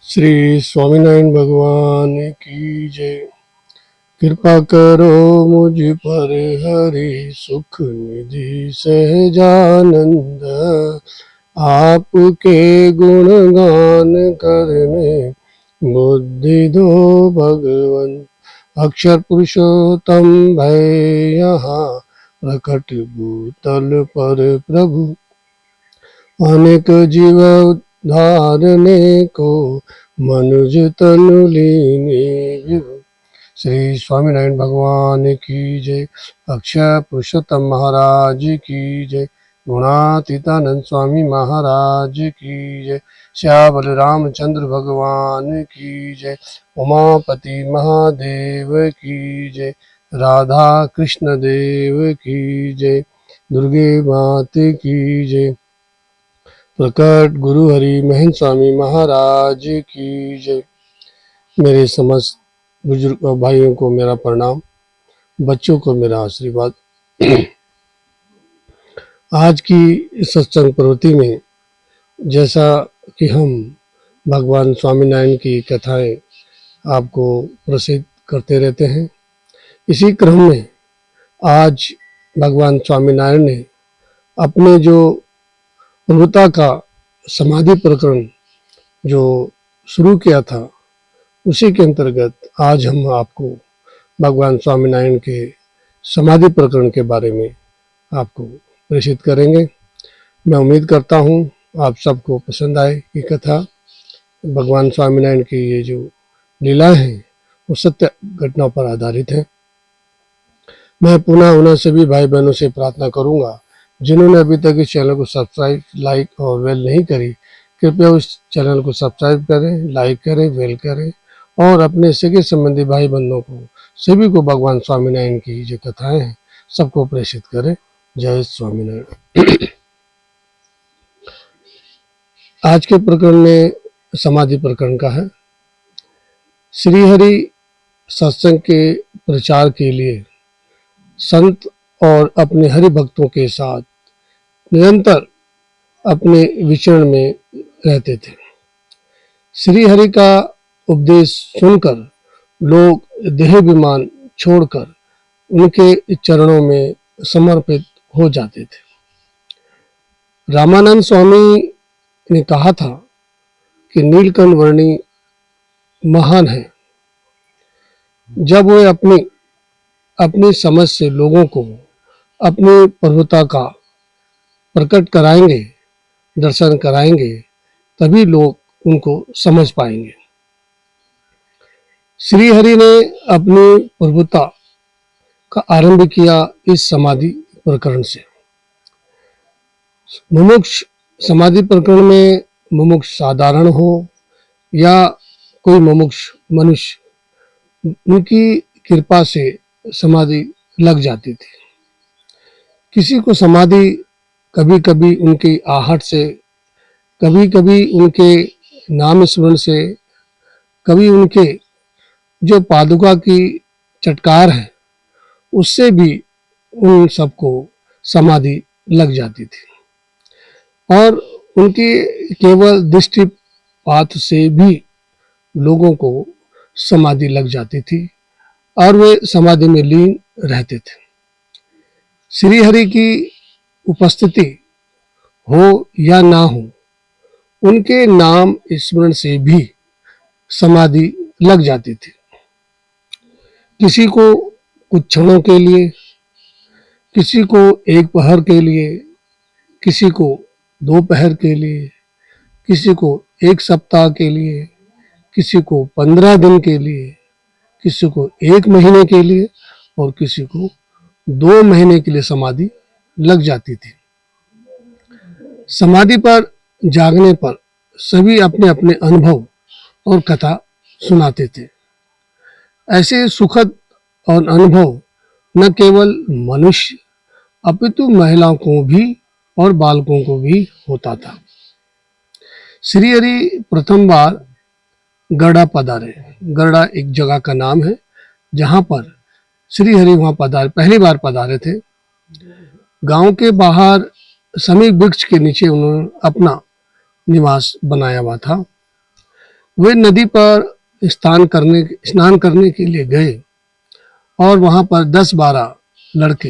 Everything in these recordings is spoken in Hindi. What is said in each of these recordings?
श्री स्वामीनारायण भगवान की जय। कृपा करो मुझ पर हरि, सुख निधि सहजानंद। आपके गुणगान करने बुद्धि दो भगवन। अक्षर पुरुषोत्तम भय यहाँ प्रकट भूतल पर प्रभु। अनेक जीव धारने को मनुज तनु लीने विभु। श्री स्वामीनारायण भगवान की जय। अक्षय पुरुषोत्तम महाराज की जय। गुणातीतानंद स्वामी महाराज की जय। श्याम रामचंद्र भगवान की जय। उमापति महादेव की जय। राधा कृष्ण देव की जय। दुर्गे मात की जय। प्रकट गुरु हरि महेंद्र स्वामी महाराज की जय। मेरे समस्त बुजुर्ग भाइयों को मेरा प्रणाम, बच्चों को मेरा आशीर्वाद। आज की सत्संग प्रवृत्ति में जैसा कि हम भगवान स्वामीनारायण की कथाएं आपको प्रसिद्ध करते रहते हैं, इसी क्रम में आज भगवान स्वामीनारायण ने अपने जो प्रभुता का समाधि प्रकरण जो शुरू किया था, उसी के अंतर्गत आज हम आपको भगवान स्वामीनारायण के समाधि प्रकरण के बारे में आपको प्रेषित करेंगे। मैं उम्मीद करता हूँ आप सबको पसंद आए ये कथा। भगवान स्वामीनारायण की ये जो लीला है वो सत्य घटनाओं पर आधारित है। मैं पुनः उन सभी भाई बहनों से प्रार्थना करूंगा जिन्होंने अभी तक इस चैनल को सब्सक्राइब, लाइक और वेल नहीं करी, कृपया उस चैनल को सब्सक्राइब करें, लाइक करें, वेल करें और अपने सगे संबंधी भाई बंधुओं को सभी को भगवान स्वामीनारायण की जो कथाएं हैं सबको प्रेषित करें। जय स्वामीनारायण। आज के प्रकरण में समाधि प्रकरण का है। श्री हरि सत्संग के प्रचार के लिए संत और अपने हरि भक्तों के साथ निरंतर अपने विचरण में रहते थे। श्री हरि का उपदेश सुनकर लोग देहाभिमान छोड़कर उनके चरणों में समर्पित हो जाते थे। रामानंद स्वामी ने कहा था कि नीलकंठ वर्णी महान है। जब वे अपनी समझ से लोगों को अपनी प्रभुता का प्रकट कराएंगे, दर्शन कराएंगे, तभी लोग उनको समझ पाएंगे। श्री हरि ने अपनी प्रभुता का आरंभ किया इस समाधि प्रकरण से। मुमुक्ष समाधि प्रकरण में मुमुक्ष साधारण हो या कोई मुमुक्ष मनुष्य, उनकी कृपा से समाधि लग जाती थी। किसी को समाधि कभी कभी उनकी आहट से, कभी कभी उनके नाम स्मरण से, कभी उनके जो पादुका की चटकार है उससे भी उन सबको समाधि लग जाती थी। और उनकी केवल दृष्टिपात से भी लोगों को समाधि लग जाती थी और वे समाधि में लीन रहते थे। श्री हरि की उपस्थिति हो या ना हो, उनके नाम स्मरण से भी समाधि लग जाती थी। किसी को कुछ क्षणों के लिए, किसी को एक पहर के लिए, किसी को 2 पहर के लिए, किसी को 1 सप्ताह के लिए, किसी को 15 दिन के लिए, किसी को 1 महीने के लिए और किसी को 2 महीने के लिए समाधि लग जाती थी। समाधि पर जागने पर सभी अपने अपने अनुभव और कथा सुनाते थे। ऐसे सुखद और अनुभव न केवल मनुष्य अपितु महिलाओं को भी और बालकों को भी होता था। श्री हरि प्रथम बार गढ़ा पधारे। गढ़ा एक जगह का नाम है जहां पर श्री हरि वहां पहली बार पधारे थे। गांव के बाहर समीप वृक्ष के नीचे उन्होंने अपना निवास बनाया हुआ था। वे नदी पर स्नान करने के लिए गए और वहां पर 10-12 लड़के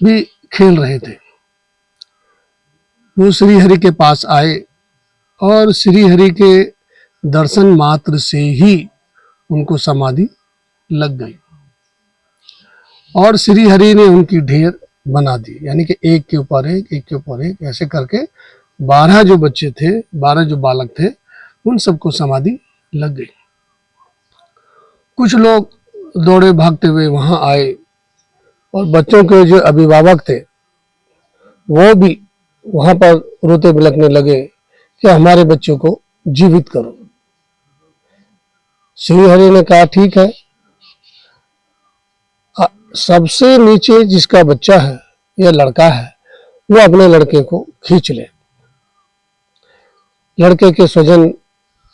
भी खेल रहे थे। वो श्री हरि के पास आए और श्री हरि के दर्शन मात्र से ही उनको समाधि लग गई और श्री हरि ने उनकी ढेर बना दी, यानी कि एक के ऊपर एक ऐसे करके 12 जो बच्चे थे, 12 जो बालक थे, उन सबको समाधि लग गई। कुछ लोग दौड़े भागते हुए वहां आए और बच्चों के जो अभिभावक थे वो भी वहां पर रोते बिलखने लगे कि हमारे बच्चों को जीवित करो। श्री हरि ने कहा ठीक है, सबसे नीचे जिसका बच्चा है या लड़का है वो अपने लड़के को खींच ले। लड़के के स्वजन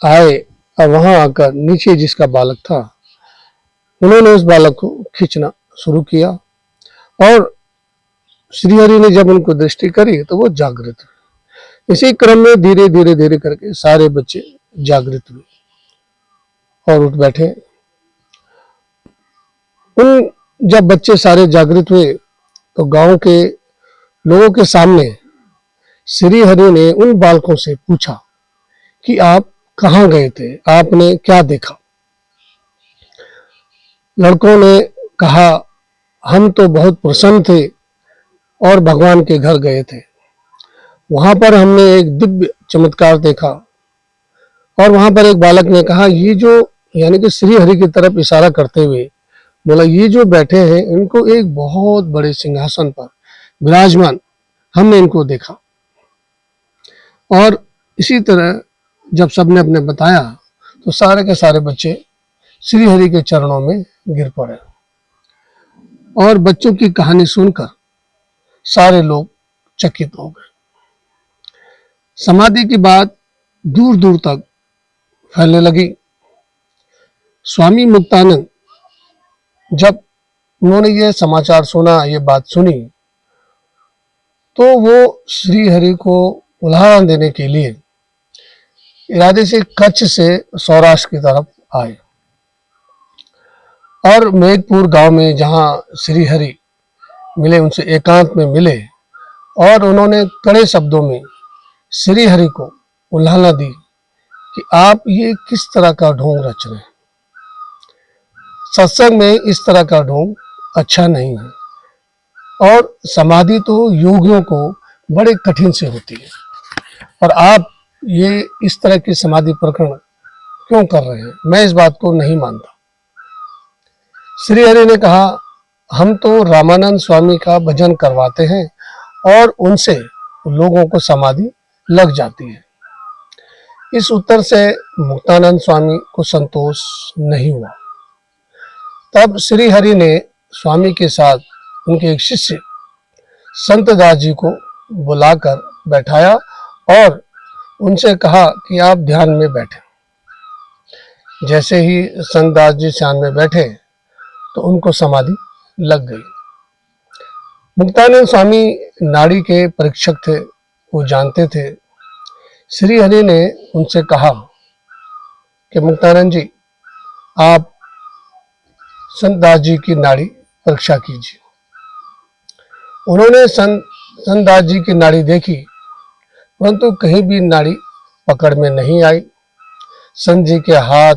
आए और वहां आकर नीचे जिसका बालक था उन्होंने उस बालक को खींचना शुरू किया और श्रीहरि ने जब उनको दृष्टि करी तो वो जागृत हुए। इसी क्रम में धीरे धीरे धीरे करके सारे बच्चे जागृत हुए और उठ बैठे। उन जब बच्चे सारे जागृत हुए तो गांव के लोगों के सामने श्री हरि ने उन बालकों से पूछा कि आप कहाँ गए थे, आपने क्या देखा। लड़कों ने कहा हम तो बहुत प्रसन्न थे और भगवान के घर गए थे, वहां पर हमने एक दिव्य चमत्कार देखा। और वहां पर एक बालक ने कहा ये जो, यानी कि श्री हरि की तरफ इशारा करते हुए बोला, ये जो बैठे हैं इनको एक बहुत बड़े सिंहासन पर विराजमान हमने इनको देखा। और इसी तरह जब सबने अपने बताया तो सारे के सारे बच्चे श्री हरि के चरणों में गिर पड़े और बच्चों की कहानी सुनकर सारे लोग चकित हो गए। समाधि की बात दूर दूर तक फैलने लगी। स्वामी मुक्तानंद जब उन्होंने ये समाचार सुना, ये बात सुनी, तो वो श्री हरि को उदाहरण देने के लिए इरादे से कच्छ से सौराष्ट्र की तरफ आए और मेघपुर गांव में जहां श्री हरि मिले, उनसे एकांत में मिले और उन्होंने कड़े शब्दों में श्री हरि को उल्हाना दी कि आप ये किस तरह का ढोंग रच रहे हैं, सत्संग में इस तरह का ढोंग अच्छा नहीं है और समाधि तो योगियों को बड़े कठिन से होती है और आप ये इस तरह की समाधि प्रकरण क्यों कर रहे हैं, मैं इस बात को नहीं मानता। श्री हरि ने कहा हम तो रामानंद स्वामी का भजन करवाते हैं और उनसे लोगों को समाधि लग जाती है। इस उत्तर से मुक्तानंद स्वामी को संतोष नहीं हुआ। तब श्री हरि ने स्वामी के साथ उनके एक शिष्य संत दास जी को बुलाकर बैठाया और उनसे कहा कि आप ध्यान में बैठे। जैसे ही संत दास जी ध्यान में बैठे तो उनको समाधि लग गई। मुक्तानंद स्वामी नाड़ी के परीक्षक थे, वो जानते थे। श्री हरि ने उनसे कहा कि मुक्तानंद जी आप संत दास जी की नाड़ी परीक्षा कीजिए। उन्होंने संत दास जी की नाड़ी देखी परंतु कहीं भी नाड़ी पकड़ में नहीं आई। संत जी के हाथ,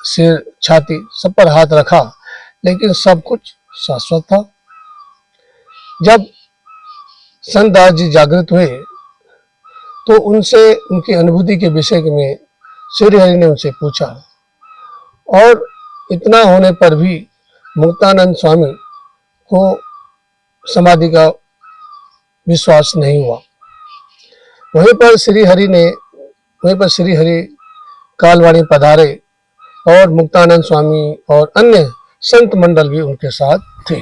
सिर, छाती सब पर हाथ रखा लेकिन सब कुछ शाश्वत था। जब संत दास जी जागृत हुए तो उनसे उनकी अनुभूति के विषय में श्री हरि ने उनसे पूछा और इतना होने पर भी मुक्तानंद स्वामी को समाधि का विश्वास नहीं हुआ। वहीं पर श्री हरि कालवाणी पधारे और मुक्तानंद स्वामी और अन्य संत मंडल भी उनके साथ थे।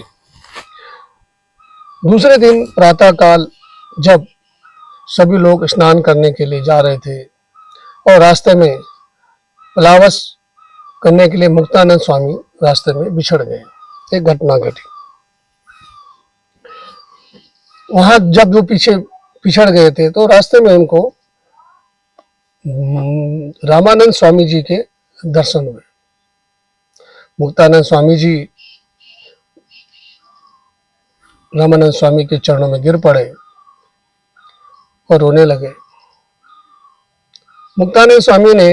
दूसरे दिन प्रातः काल जब सभी लोग स्नान करने के लिए जा रहे थे और रास्ते में पलावस करने के लिए मुक्तानंद स्वामी रास्ते में बिछड़ गए। एक घटना घटी। वहां जब वो पीछे पिछड़ गए थे तो रास्ते में उनको रामानंद स्वामी जी के दर्शन हुए। मुक्तानंद स्वामी जी रामानंद स्वामी के चरणों में गिर पड़े और रोने लगे। मुक्तानंद स्वामी ने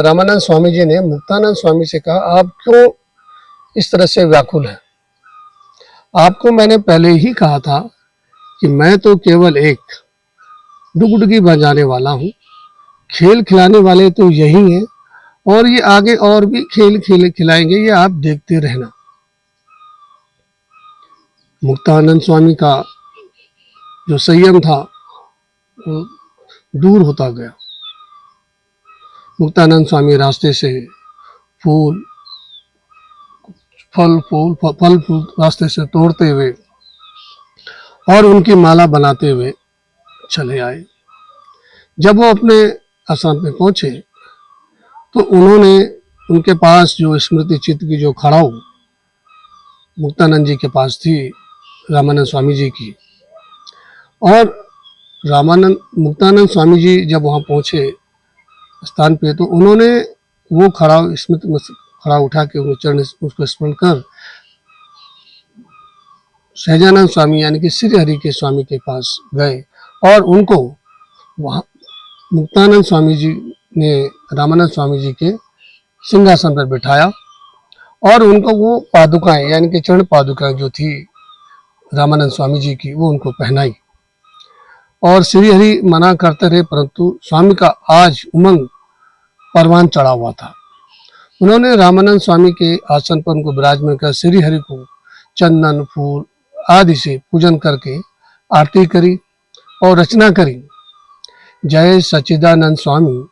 रामानंद स्वामी जी ने मुक्तानंद स्वामी से कहा, आप क्यों इस तरह से व्याकुल हैं? आपको मैंने पहले ही कहा था कि मैं तो केवल एक डुगडुगी बजाने वाला हूँ, खेल खिलाने वाले तो यही हैं और ये आगे और भी खेल खिलाएंगे, ये आप देखते रहना। मुक्तानंद स्वामी का जो संयम था वो दूर होता गया। मुक्तानंद स्वामी रास्ते से फूल रास्ते से तोड़ते हुए और उनकी माला बनाते हुए चले आए। जब वो अपने आश्रम पे पहुंचे तो उन्होंने उनके पास जो स्मृति चित्त की जो खड़ाऊ मुक्तानंद जी के पास थी रामानंद स्वामी जी की, और मुक्तानंद स्वामी जी जब वहाँ पहुँचे स्थान पे तो उन्होंने वो खड़ाऊ स्मृति खड़ा उठा के वो चरण उसको स्मरण कर सहजानंद स्वामी यानी कि श्री हरि के स्वामी के पास गए और उनको वहाँ मुक्तानंद स्वामी जी ने रामानंद स्वामी जी के सिंहासन पर बिठाया और उनको वो पादुकाएं यानी कि चरण पादुकाएं जो थी रामानंद स्वामी जी की वो उनको पहनाई। और श्री हरि मना करते रहे, परंतु स्वामी का आज उमंग परवान चढ़ा हुआ था। उन्होंने रामानंद स्वामी के आसन पर उनको विराजमान कर श्री हरि को चंदन फूल आदि से पूजन करके आरती करी और रचना करी, जय सच्चिदानंद स्वामी।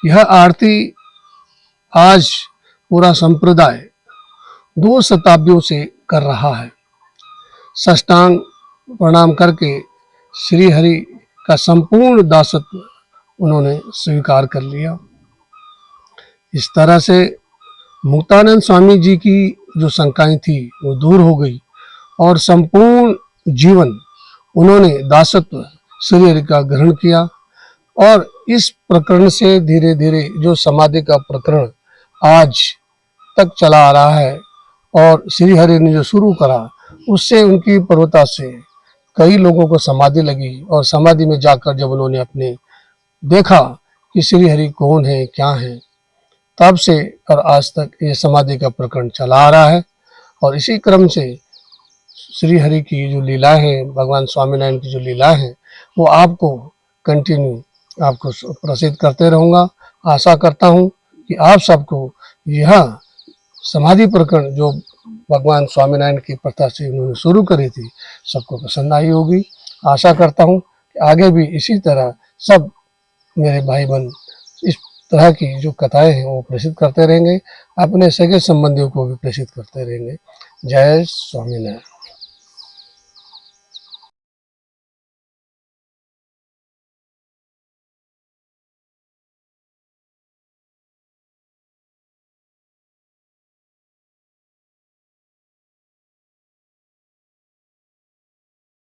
यह आरती आज पूरा संप्रदाय 2 शताब्दियों से कर रहा है। साष्टांग प्रणाम करके श्री हरि का संपूर्ण दासत्व उन्होंने स्वीकार कर लिया। इस तरह से मुक्तानंद स्वामी जी की जो शंकाएं थी वो दूर हो गई और संपूर्ण जीवन उन्होंने दासत्व श्री हरि का ग्रहण किया। और इस प्रकरण से धीरे धीरे जो समाधि का प्रकरण आज तक चला आ रहा है और श्री हरि ने जो शुरू करा उससे उनकी प्रवृत्ता से कई लोगों को समाधि लगी और समाधि में जाकर जब उन्होंने अपने देखा कि श्री हरि कौन है क्या है, तब से और आज तक ये समाधि का प्रकरण चला आ रहा है। और इसी क्रम से श्री हरि की जो लीलाएं हैं, भगवान स्वामीनारायण की जो लीलाएं हैं, वो आपको कंटिन्यू आपको प्रसिद्ध करते रहूँगा। आशा करता हूँ कि आप सबको यह समाधि प्रकरण जो भगवान स्वामीनारायण की प्रथा से उन्होंने शुरू करी थी सबको पसंद आई होगी। आशा करता हूँ कि आगे भी इसी तरह सब मेरे भाई बहन इस तरह की जो कथाएं हैं वो प्रेषित करते रहेंगे, अपने सगे संबंधियों को भी प्रेषित करते रहेंगे। जय स्वामीनारायण।